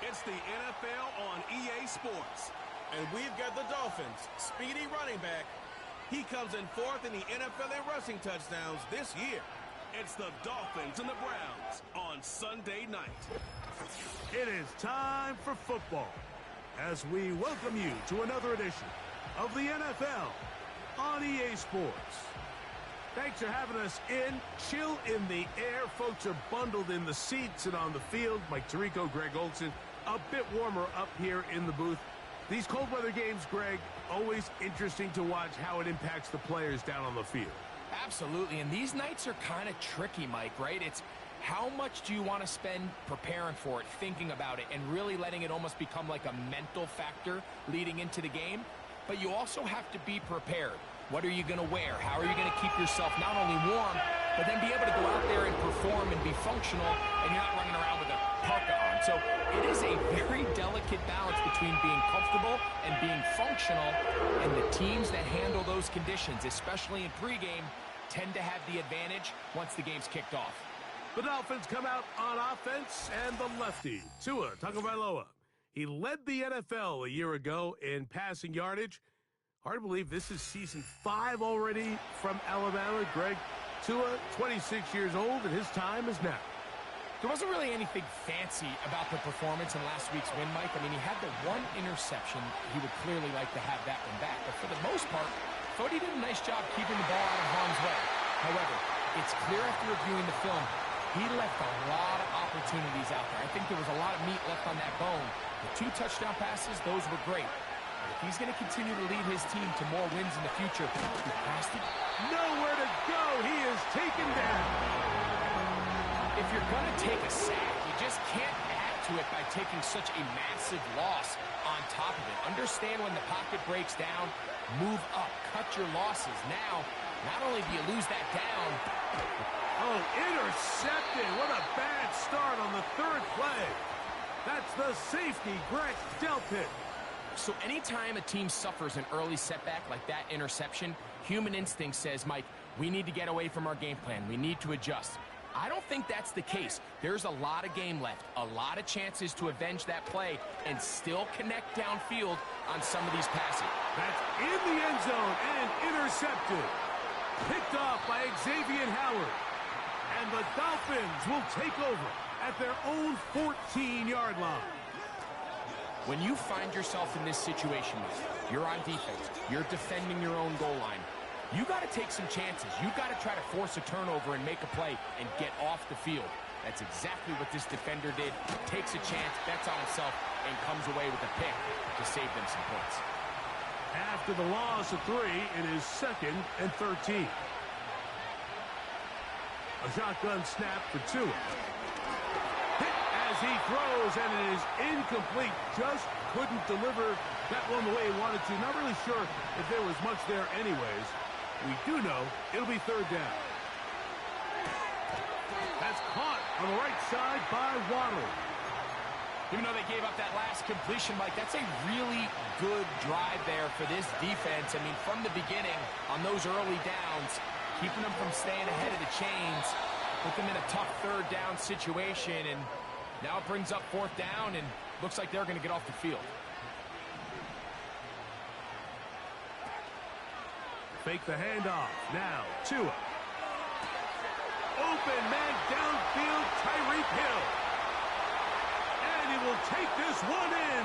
It's the NFL on EA Sports. And we've got the Dolphins' speedy running back. He comes in fourth in the NFL in rushing touchdowns this year. It's the Dolphins and the Browns on Sunday night. It is time for football as we welcome you to another edition of the NFL on EA Sports. Thanks for having us in. Chill in the air. Folks are bundled in the seats and on the field. Mike Tirico, Greg Olsen. A bit warmer up here in the booth. These cold weather games, Greg, always interesting to watch how it impacts the players down on the field. Absolutely, and these nights are kind of tricky, Mike, right? It's how much do you want to spend preparing for it, thinking about it, and really letting it almost become like a mental factor leading into the game? But you also have to be prepared. What are you going to wear? How are you going to keep yourself not only warm, but then be able to go out there and perform and be functional, and you're not running around with a parka on. So it is a very delicate balance between being comfortable and being functional, and the teams that handle those conditions, especially in pregame, tend to have the advantage once the game's kicked off. The Dolphins come out on offense, and the lefty, Tua Tagovailoa. He led the NFL a year ago in passing yardage. Hard to believe this is season 5 already from Alabama. Greg, Tua, 26 years old, and his time is now. There wasn't really anything fancy about the performance in last week's win, Mike. I mean, he had the one interception. He would clearly like to have that one back. But for the most part, I thought he did a nice job keeping the ball out of harm's way. However, it's clear after reviewing the film, he left a lot of opportunities out there. I think there was a lot of meat left on that bone. The 2 touchdown passes, those were great. If he's going to continue to lead his team to more wins in the future, he has to. Nowhere to go. He is taken down. If you're going to take a sack, you just can't add to it by taking such a massive loss on top of it. Understand when the pocket breaks down, move up, cut your losses. Now, not only do you lose that down. Oh, intercepted. What a bad start on the 3rd play. That's the safety, Greg Delpit. So anytime a team suffers an early setback like that interception, human instinct says, Mike, we need to get away from our game plan. We need to adjust. I don't think that's the case. There's a lot of game left, a lot of chances to avenge that play and still connect downfield on some of these passes. That's in the end zone and intercepted. Picked off by Xavier Howard. And the Dolphins will take over at their own 14-yard line. When you find yourself in this situation, you're on defense, you're defending your own goal line, you got to take some chances. You got to try to force a turnover and make a play and get off the field. That's exactly what this defender did. Takes a chance, bets on himself, and comes away with a pick to save them some points. After the loss of 3, it is 2nd and 13. A shotgun snap for Tua. Hit as he throws, and it is incomplete. Just couldn't deliver that one the way he wanted to. Not really sure if there was much there anyways. We do know it'll be 3rd down. That's caught on the right side by Waddle. Even though they gave up that last completion, Mike, that's a really good drive there for this defense. I mean, from the beginning, on those early downs, keeping them from staying ahead of the chains, put them in a tough 3rd down situation, and now it brings up 4th down, and looks like they're going to get off the field. Fake the handoff. Now, Tua. Open man downfield, Tyreek Hill. And he will take this one in.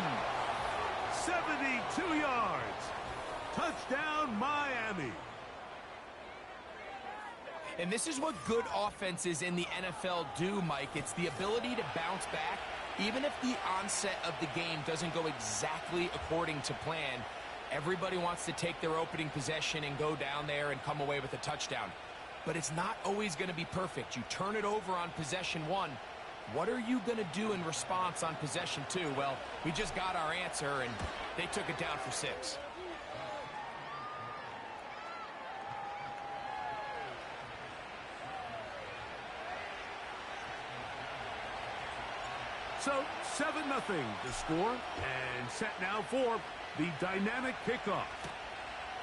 72 yards. Touchdown, Miami. And this is what good offenses in the NFL do, Mike. It's the ability to bounce back, even if the onset of the game doesn't go exactly according to plan. Everybody wants to take their opening possession and go down there and come away with a touchdown. But it's not always going to be perfect. You turn it over on possession 1. What are you going to do in response on possession 2? Well, we just got our answer, and they took it down for 6. So, 7-0 the score, and set now for the dynamic kickoff.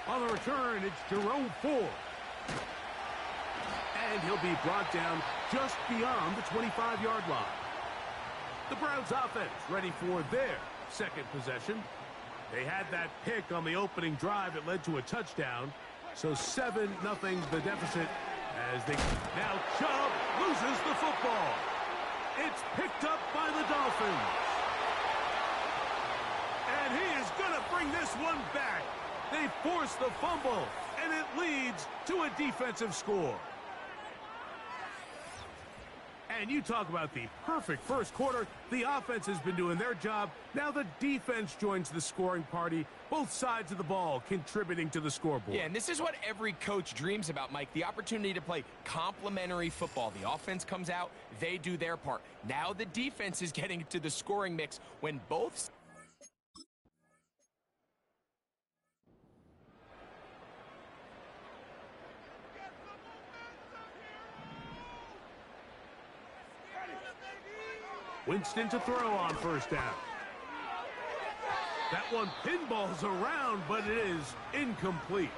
On the return, it's Jerome Ford. And he'll be brought down just beyond the 25-yard line. The Browns offense ready for their second possession. They had that pick on the opening drive. It led to a touchdown. So 7-0 the deficit as they... Now Chubb loses the football. It's picked up by the Dolphins. And he is going to bring this one back. They force the fumble, and it leads to a defensive score. And you talk about the perfect first quarter. The offense has been doing their job. Now the defense joins the scoring party. Both sides of the ball contributing to the scoreboard. Yeah, and this is what every coach dreams about, Mike. The opportunity to play complementary football. The offense comes out, they do their part. Now the defense is getting to the scoring mix when both... Winston to throw on first down. That one pinballs around, but it is incomplete.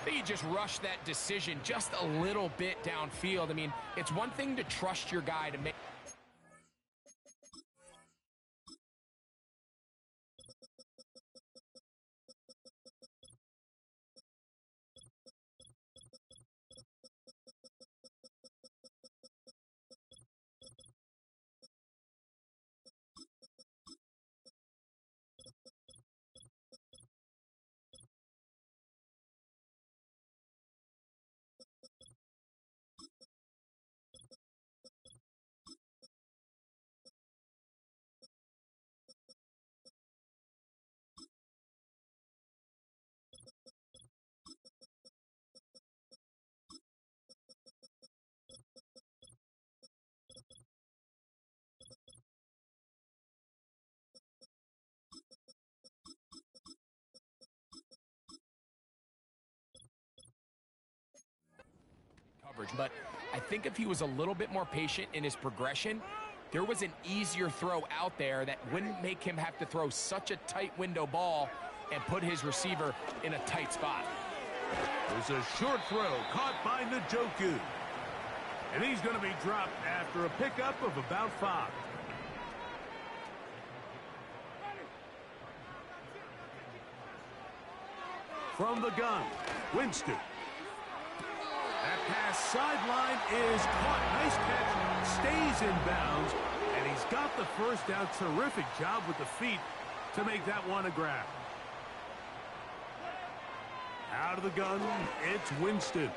He just rushed that decision just a little bit downfield. I mean, it's one thing to trust your guy to make... But I think if he was a little bit more patient in his progression, there was an easier throw out there that wouldn't make him have to throw such a tight window ball and put his receiver in a tight spot. There's a short throw caught by Njoku. And he's going to be dropped after a pickup of about 5. From the gun, Winston. That pass sideline is caught. Nice catch. Stays in bounds. And he's got the first down. Terrific job with the feet to make that one a grab. Out of the gun, it's Winston.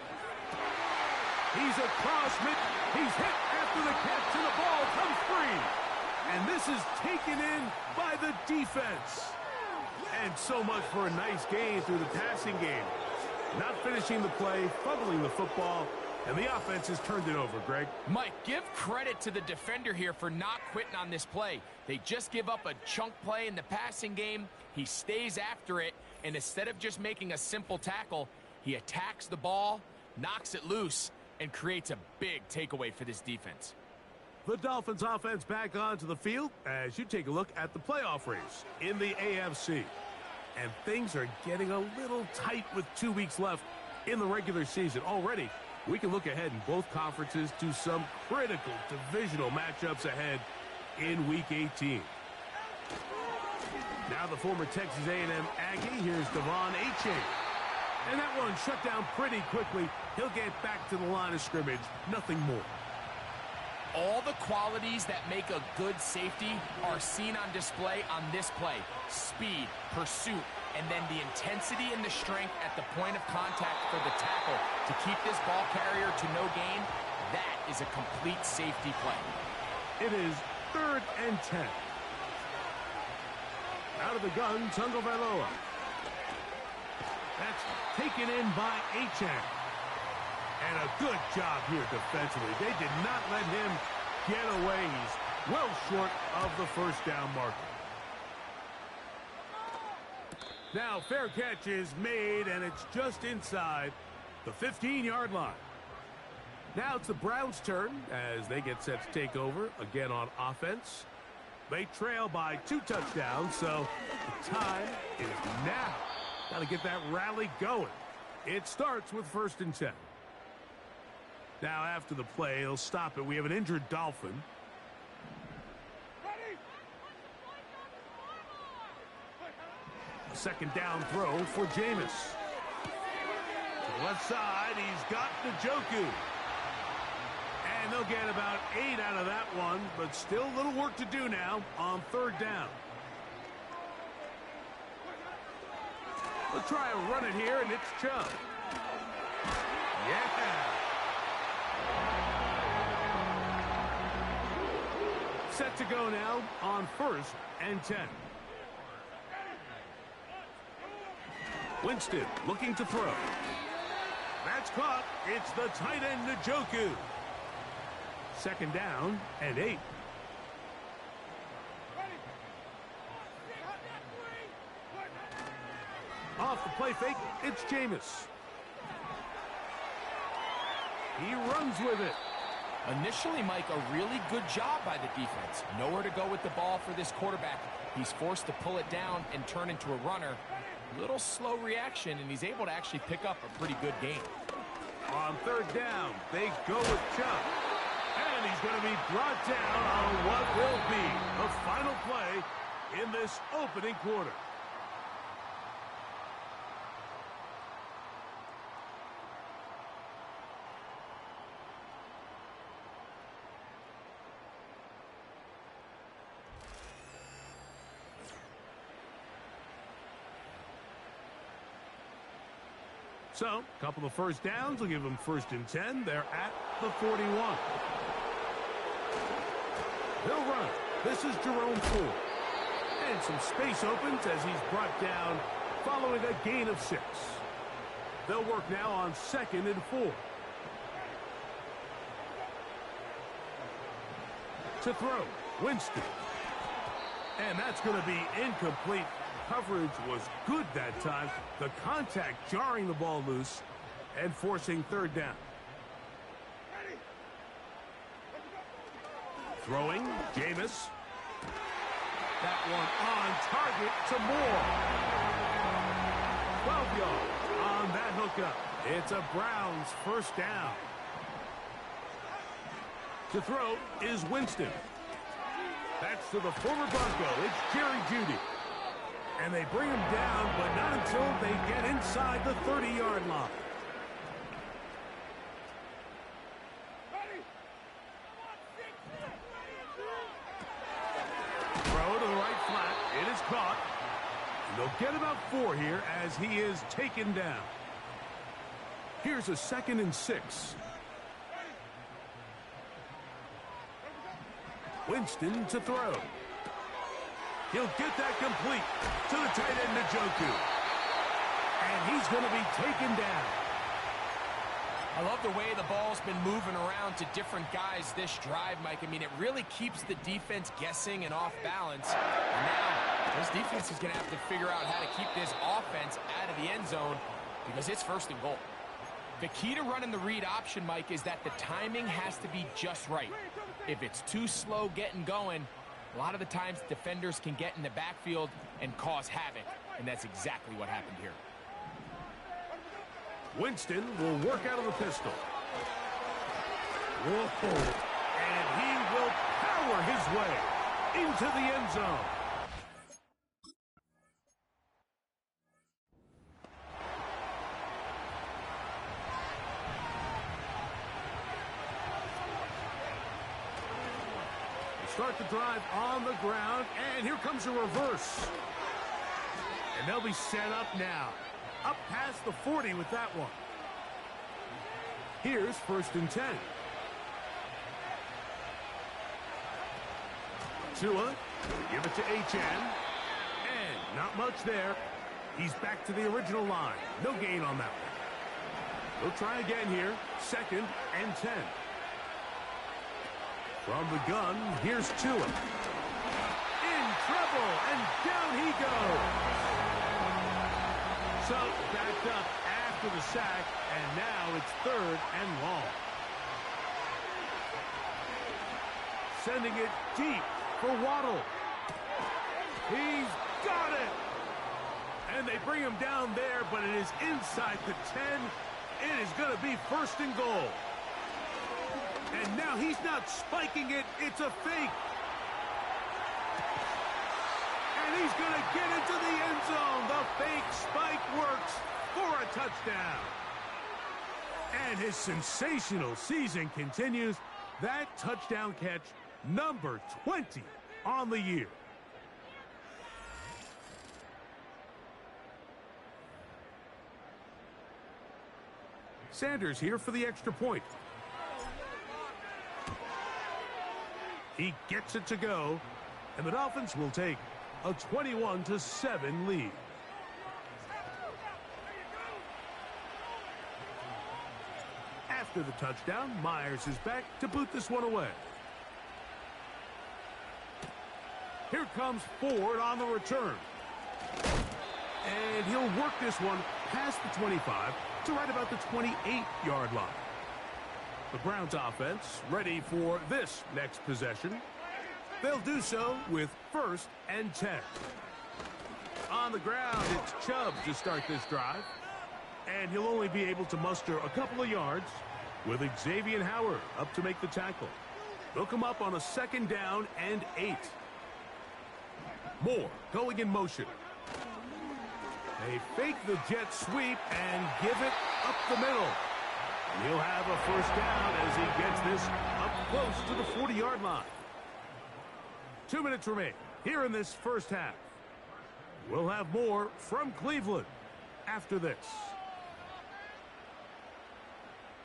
He's across mid. He's hit after the catch, and the ball comes free. And this is taken in by the defense. And so much for a nice gain through the passing game. Not finishing the play, fumbling the football, and the offense has turned it over, Greg. Mike, give credit to the defender here for not quitting on this play. They just give up a chunk play in the passing game. He stays after it, and instead of just making a simple tackle, he attacks the ball, knocks it loose, and creates a big takeaway for this defense. The Dolphins offense back onto the field as you take a look at the playoff race in the AFC. And things are getting a little tight with 2 weeks left in the regular season. Already, we can look ahead in both conferences to some critical divisional matchups ahead in Week 18. Now the former Texas A&M Aggie, here's Devon Achane. And that one shut down pretty quickly. He'll get back to the line of scrimmage, nothing more. All the qualities that make a good safety are seen on display on this play. Speed, pursuit, and then the intensity and the strength at the point of contact for the tackle to keep this ball carrier to no gain. That is a complete safety play. It is 3rd and 10. Out of the gun, Tagovailoa. That's taken in by Achane. And a good job here defensively. They did not let him get away. He's well short of the first down marker. Now fair catch is made, and it's just inside the 15-yard line. Now it's the Browns' turn as they get set to take over again on offense. They trail by 2 touchdowns, so the time is now. Got to get that rally going. It starts with 1st and 10. Now after the play, they'll stop it. We have an injured Dolphin. second down throw for Jameis. To the left side, he's got Njoku. And they'll get about 8 out of that one, but still a little work to do now on third down. Let's try and run it here, and it's Chubb. Yeah. Set to go now on 1st and 10. Winston looking to throw. That's caught. It's the tight end Njoku. Second down and 8. Off the play fake, it's Jameis. He runs with it. Initially, Mike, a really good job by the defense. Nowhere to go with the ball for this quarterback. He's forced to pull it down and turn into a runner. Little slow reaction, and he's able to actually pick up a pretty good game. On third down, they go with Chubb. And he's going to be brought down on what will be the final play in this opening quarter. So, a couple of first downs will give them 1st and 10. They're at the 41. They'll run. This is Jerome Ford. And some space opens as he's brought down following a gain of 6. They'll work now on 2nd and 4. To throw, Winston. And that's going to be incomplete. Coverage was good that time. The contact jarring the ball loose and forcing third down. Throwing, Jameis. That one on target to Moore. 12 yards on that hookup. It's a Browns first down. To throw is Winston. That's to the former Bronco. It's Jerry Jeudy. And they bring him down, but not until they get inside the 30-yard line. Throw to the right flat. It is caught. And they'll get about 4 here as he is taken down. Here's a 2nd and 6. Winston to throw. He'll get that complete to the tight end, Njoku. And he's going to be taken down. I love the way the ball's been moving around to different guys this drive, Mike. I mean, it really keeps the defense guessing and off balance. And now, this defense is going to have to figure out how to keep this offense out of the end zone because it's 1st and goal. The key to running the read option, Mike, is that the timing has to be just right. If it's too slow getting going, a lot of the times defenders can get in the backfield and cause havoc, and that's exactly what happened here. Winston will work out of the pistol. Whoa. And he will power his way into the end zone. Start the drive on the ground, and here comes a reverse. And they'll be set up now. Up past the 40 with that one. Here's 1st and 10. Tua, give it to HN. And not much there. He's back to the original line. No gain on that one. We'll try again here. 2nd and 10. From the gun, here's Tua. In trouble, and down he goes. So, backed up after the sack, and now it's 3rd and long. Sending it deep for Waddle. He's got it! And they bring him down there, but it is inside the 10. It is going to be 1st and goal. And now he's not spiking it, it's a fake. And And he's going to get into the end zone. The fake spike works for a touchdown. And his sensational season continues. That touchdown catch, number 20 on the year. Sanders here for the extra point. He gets it to go, and the Dolphins will take a 21-7 lead. After the touchdown, Myers is back to boot this one away. Here comes Ford on the return. And he'll work this one past the 25 to right about the 28-yard line. The Browns offense ready for this next possession. They'll do so with 1st and 10. On the ground, it's Chubb to start this drive. And he'll only be able to muster a couple of yards with Xavier Howard up to make the tackle. They'll come up on a 2nd down and 8. Moore going in motion. They fake the jet sweep and give it up the middle. And he'll have a 1st down as he gets this up close to the 40-yard line. 2 minutes remain here in this first half. We'll have more from Cleveland after this.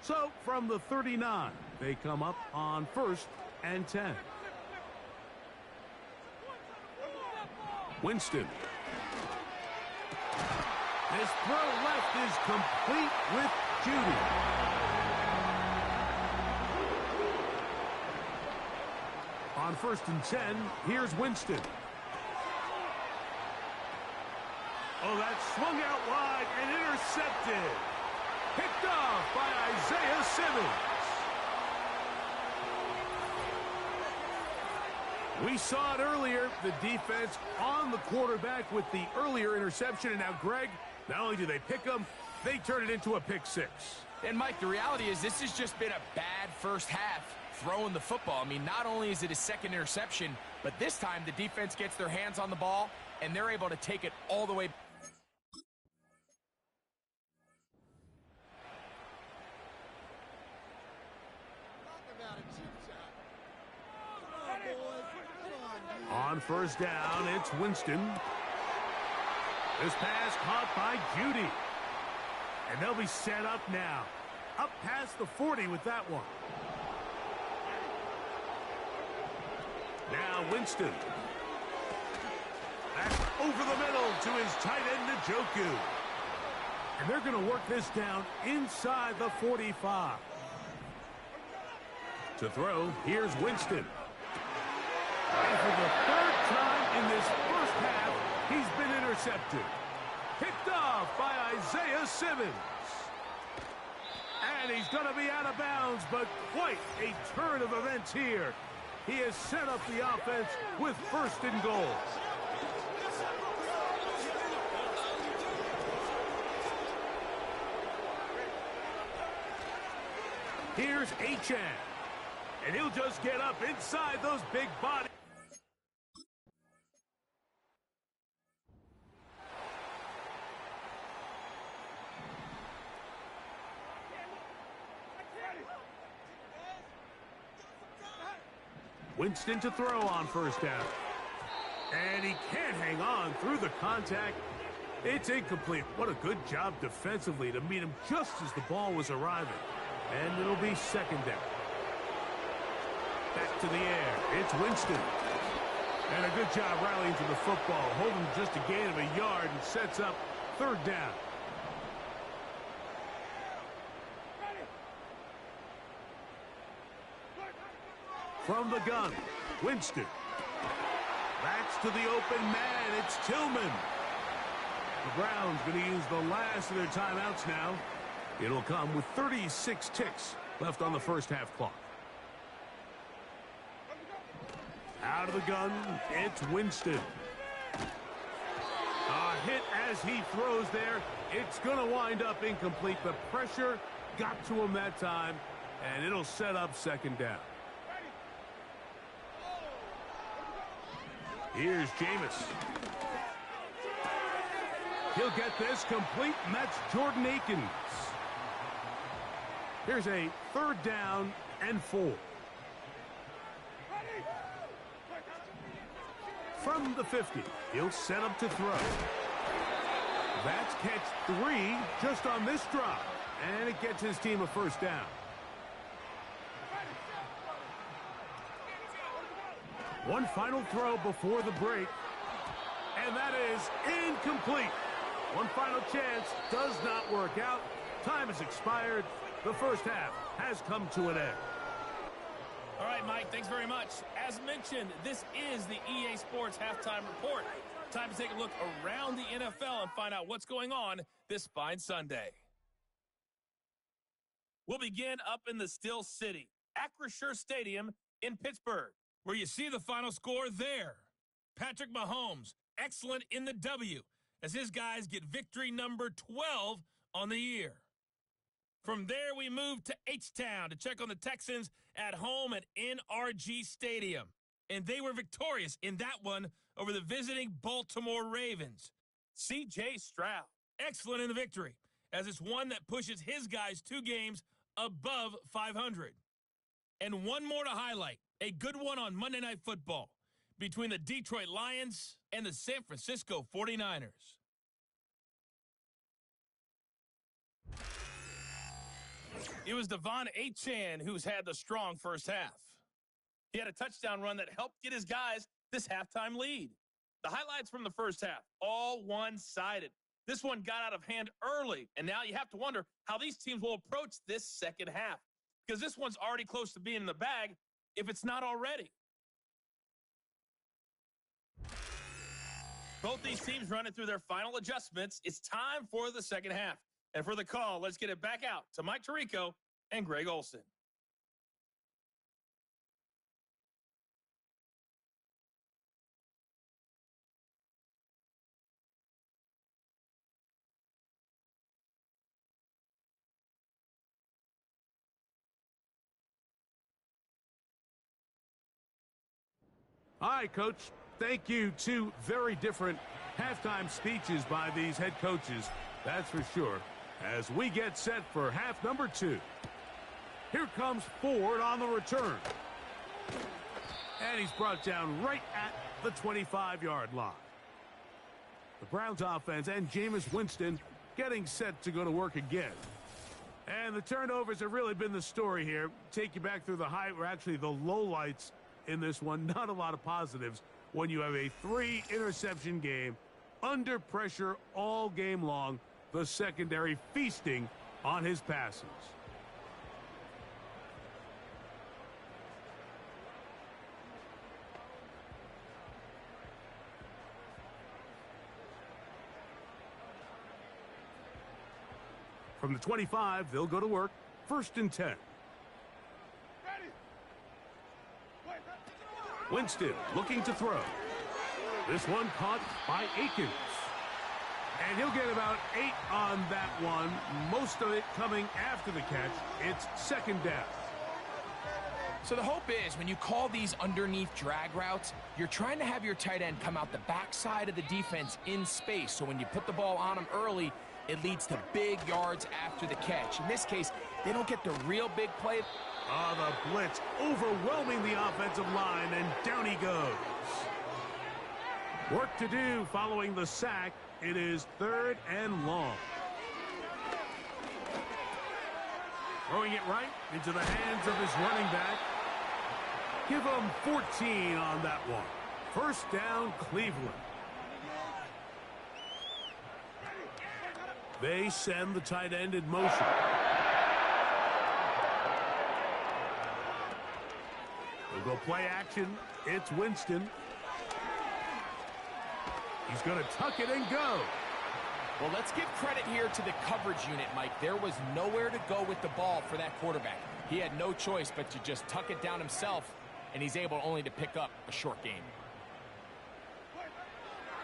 So from the 39, they come up on 1st and 10. Winston. This throw left is complete with Judy. On 1st and 10, here's Winston. Oh, that swung out wide and intercepted. Picked off by Isaiah Simmons. We saw it earlier, the defense on the quarterback with the earlier interception. And now, Greg, not only do they pick him, they turn it into a pick 6. And, Mike, the reality is this has just been a bad first half throwing the football. I mean, not only is it his 2nd interception, but this time the defense gets their hands on the ball, and they're able to take it all the way. On 1st down, it's Winston. This pass caught by Judy. And they'll be set up now. Up past the 40 with that one. Now Winston. That's over the middle to his tight end, Njoku. And they're going to work this down inside the 45. To throw, here's Winston. And for the 3rd time in this first half, he's been intercepted. Picked off by Isaiah Simmons. And he's going to be out of bounds, but quite a turn of events here. He has set up the offense with 1st and goal. Here's Achane. And he'll just get up inside those big bodies. Winston to throw on 1st down. And he can't hang on through the contact. It's incomplete. What a good job defensively to meet him just as the ball was arriving. And it'll be 2nd down. Back to the air. It's Winston. And a good job rallying to the football. Holding just a gain of a yard and sets up 3rd down. From the gun, Winston. Backs to the open man. It's Tillman. The Browns going to use the last of their timeouts now. It'll come with 36 ticks left on the first half clock. Out of the gun, it's Winston. A hit as he throws there. It's going to wind up incomplete. The pressure got to him that time, and it'll set up 2nd down. Here's Jameis. He'll get this complete, and that's Jordan Akins. Here's a 3rd down and 4. From the 50, he'll set up to throw. That's catch 3 just on this drive, and it gets his team a 1st down. One final throw before the break, and that is incomplete. One final chance does not work out. Time has expired. The first half has come to an end. All right, Mike, thanks very much. As mentioned, this is the EA Sports Halftime Report. Time to take a look around the NFL and find out what's going on this fine Sunday. We'll begin up in the Still City, Acrisure Stadium in Pittsburgh, where you see the final score there. Patrick Mahomes, excellent in the W, as his guys get victory number 12 on the year. From there, we move to H-Town to check on the Texans at home at NRG Stadium. And they were victorious in that one over the visiting Baltimore Ravens. C.J. Stroud, excellent in the victory, as it's one that pushes his guys 2 games above 500. And one more to highlight, a good one on Monday Night Football between the Detroit Lions and the San Francisco 49ers. It was Devon Achane who's had the strong first half. He had a touchdown run that helped get his guys this halftime lead. The highlights from the first half, all one-sided. This one got out of hand early, and now you have to wonder how these teams will approach this second half, because this one's already close to being in the bag if it's not already. Both these teams running through their final adjustments. It's time for the second half. And for the call, let's get it back out to Mike Tirico and Greg Olson. All right, Coach. Thank you. 2 very different halftime speeches by these head coaches, that's for sure, as we get set for half number 2. Here comes Ford on the return. And he's brought down right at the 25-yard line. The Browns offense and Jameis Winston getting set to go to work again. And the turnovers have really been the story here. Take you back through the the lowlights in this one. Not a lot of positives when you have a 3-interception game under pressure all game long. The secondary feasting on his passes. From the 25, they'll go to work. 1st and 10. Winston looking to throw. This one caught by Akins. And he'll get about 8 on that one. Most of it coming after the catch. It's 2nd down. So the hope is when you call these underneath drag routes, you're trying to have your tight end come out the backside of the defense in space. So when you put the ball on him early, it leads to big yards after the catch. In this case, they don't get the real big play. The blitz overwhelming the offensive line, and down he goes. Work to do following the sack. It is 3rd and long. Throwing it right into the hands of his running back. Give him 14 on that one. 1st down, Cleveland. They send the tight end in motion. They'll go play action. It's Winston. He's going to tuck it and go. Well, let's give credit here to the coverage unit, Mike. There was nowhere to go with the ball for that quarterback. He had no choice but to just tuck it down himself, and he's able only to pick up a short gain.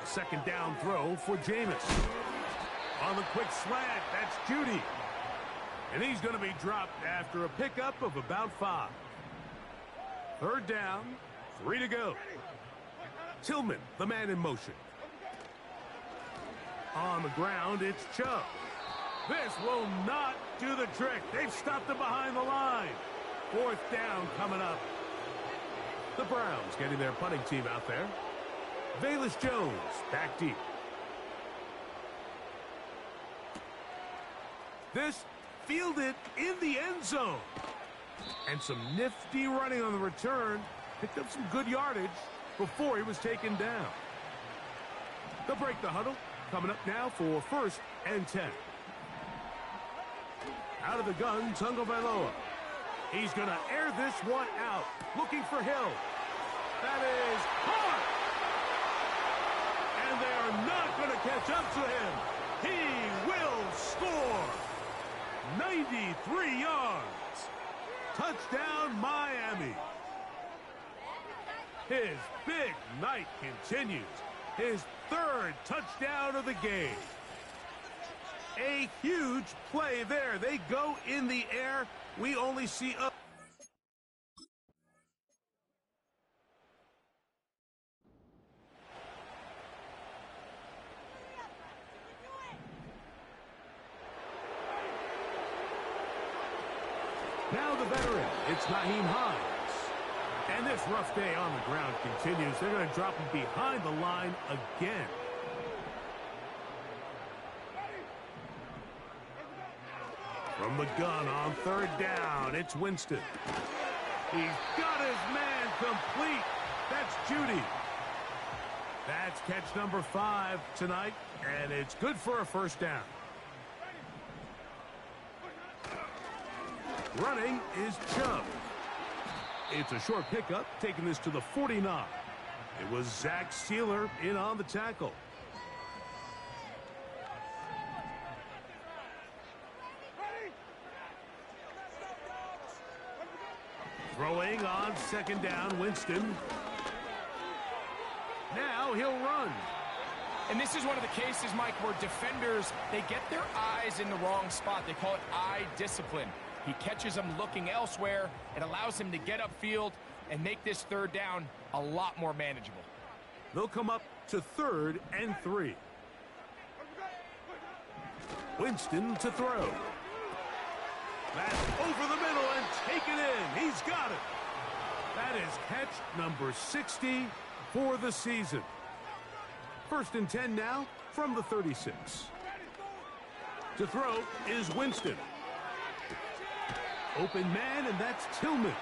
A 2nd down throw for Jameis. On the quick slant, that's Judy. And he's going to be dropped after a pickup of about 5. 3rd down, 3 to go. Tillman, the man in motion. On the ground, it's Chubb. This will not do the trick. They've stopped him behind the line. 4th down coming up. The Browns getting their punting team out there. Velus Jones back deep. This fielded in the end zone. And some nifty running on the return. Picked up some good yardage before he was taken down. They'll break the huddle. Coming up now for 1st and 10. Out of the gun, Tagovailoa. He's going to air this one out. Looking for Hill. That is hard. And they are not going to catch up to him. He will score. 93 yards. Touchdown, Miami. His big night continues. His 3rd touchdown of the game. A huge play there. They go in the air. We only see a... Now the veteran, it's Naheem Hines. And this rough day on the ground continues. They're going to drop him behind the line again. From the gun on 3rd down, it's Winston. He's got his man complete. That's Judy. That's catch number 5 tonight, and it's good for a 1st down. Running is Chubb. It's a short pickup, taking this to the 49. It was Zach Sealer in on the tackle. Throwing on 2nd down, Winston. Now he'll run. And this is one of the cases, Mike, where defenders, they get their eyes in the wrong spot. They call it eye discipline. He catches them looking elsewhere. It allows him to get upfield and make this 3rd down a lot more manageable. They'll come up to 3rd and 3. Winston to throw. That's over the middle and taken in. He's got it. That is catch number 60 for the season. 1st and 10 now from the 36. To throw is Winston. Open man, and that's Tillman.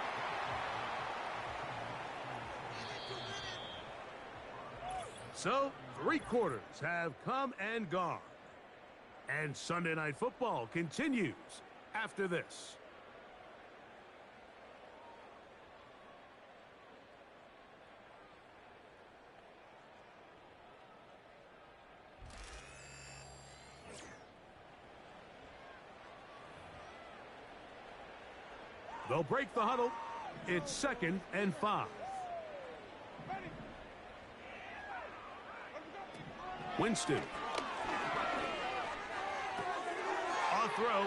So, 3 quarters have come and gone. And Sunday Night Football continues after this. They'll break the huddle. It's 2nd and 5. Winston. On throw,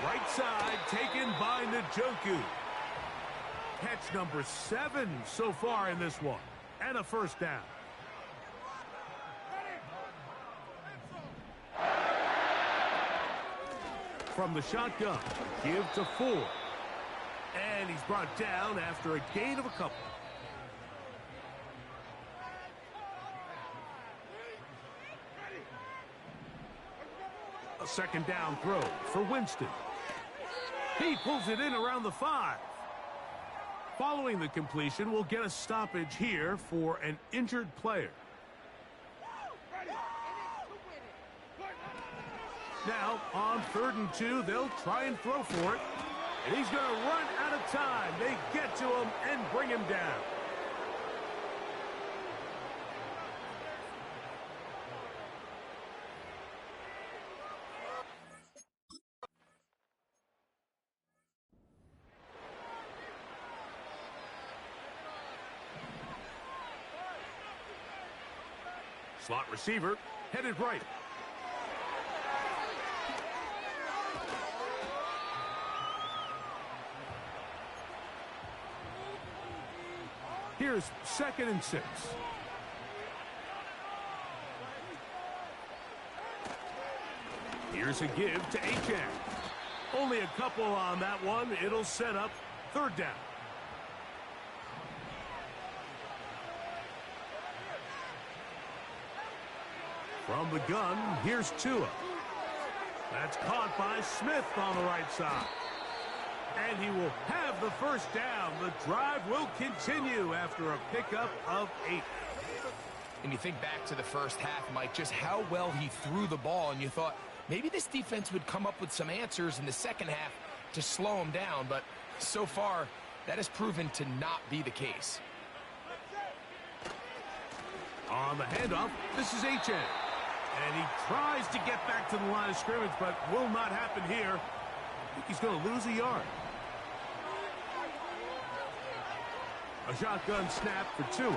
right side, taken by Njoku. Catch number 7 so far in this one. And a 1st down. From the shotgun, give to Ford. And he's brought down after a gain of a couple. A 2nd down throw for Winston. He pulls it in around the 5. Following the completion, we'll get a stoppage here for an injured player. Now, on 3rd and 2, they'll try and throw for it. And he's going to run out of time. They get to him and bring him down. Slot receiver headed right. Here's 2nd and 6. Here's a give to Achan. Only a couple on that one. It'll set up third down. From the gun, here's Tua. That's caught by Smith on the right side. And he will have the first down. The drive will continue after a pickup of 8. And you think back to the first half, Mike, just how well he threw the ball, and you thought maybe this defense would come up with some answers in the second half to slow him down, but so far that has proven to not be the case. On the handoff, this is Achan. And he tries to get back to the line of scrimmage, but will not happen here. I think he's going to lose a yard. A shotgun snap for Tua.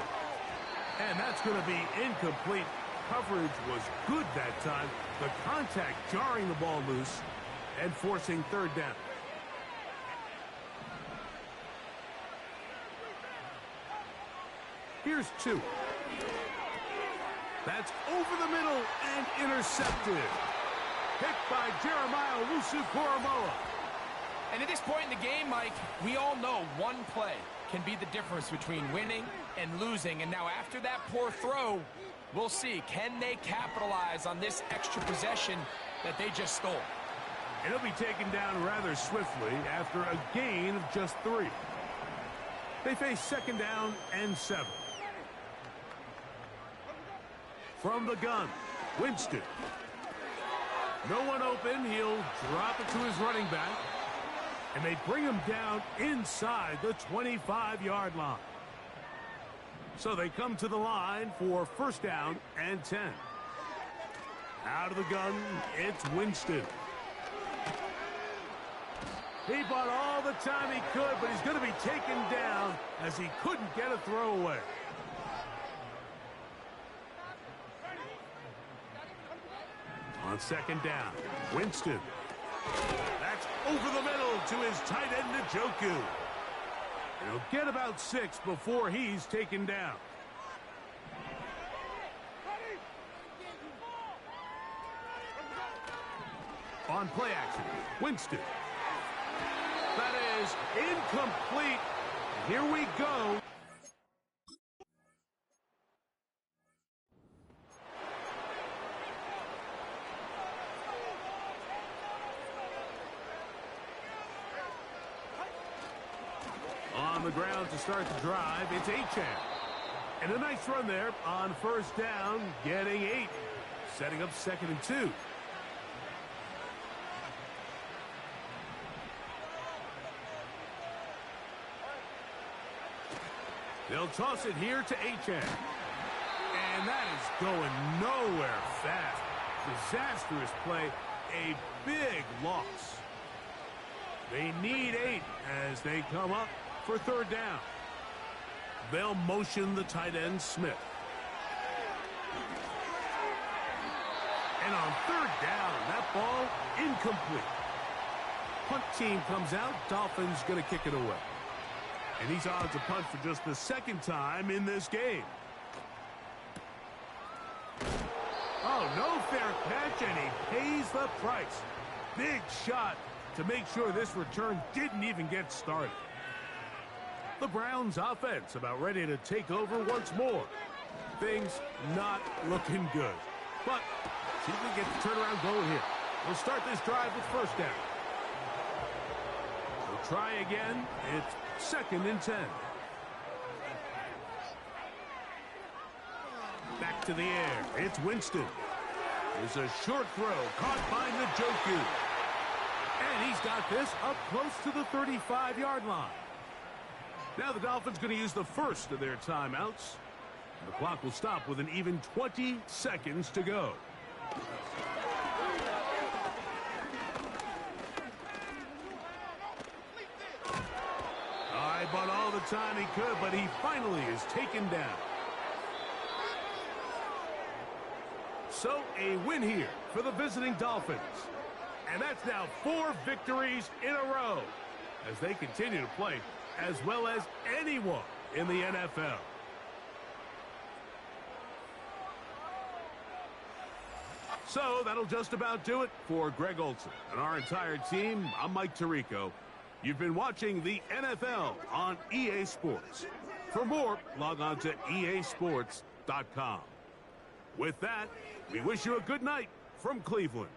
And that's going to be incomplete. Coverage was good that time. The contact jarring the ball loose and forcing third down. Here's Tua. That's over the middle and intercepted. Picked by Jeremiah Owusu-Koramoah. And at this point in the game, Mike, we all know one play can be the difference between winning and losing. And now after that poor throw, we'll see, can they capitalize on this extra possession that they just stole? It'll be taken down rather swiftly after a gain of just 3. They face second down and 7. From the gun, Winston. No one open. He'll drop it to his running back. And they bring him down inside the 25-yard line. So they come to the line for first down and 10. Out of the gun, it's Winston. He bought all the time he could, but he's going to be taken down as he couldn't get a throw away. On second down, Winston. That's over the middle to his tight end, Njoku. And he'll get about 6 before he's taken down. On play action, Winston. That is incomplete. Here we go. On the ground to start the drive, it's Achan. And a nice run there on first down, getting 8. Setting up second and 2. They'll toss it here to Achan. And that is going nowhere fast. Disastrous play. A big loss. They need 8 as they come up for third down. They'll motion the tight end, Smith. And on third down, that ball incomplete. Punt team comes out. Dolphins going to kick it away. And he's on to punt for just the second time in this game. Oh, no fair catch, and he pays the price. Big shot to make sure this return didn't even get started. The Browns offense about ready to take over once more. Things not looking good. But see if we get the turnaround going here. We'll start this drive with first down. We'll try again. It's second and 10. Back to the air. It's Winston. There's a short throw caught by Njoku. And he's got this up close to the 35-yard line. Now the Dolphins going to use the first of their timeouts. The clock will stop with an even 20 seconds to go. I bought all the time he could, but he finally is taken down. So a win here for the visiting Dolphins. And that's now 4 victories in a row as they continue to play as well as anyone in the NFL. So that'll just about do it for Greg Olson and our entire team. I'm Mike Tirico. You've been watching the NFL on EA Sports. For more, log on to easports.com. With that, we wish you a good night from Cleveland.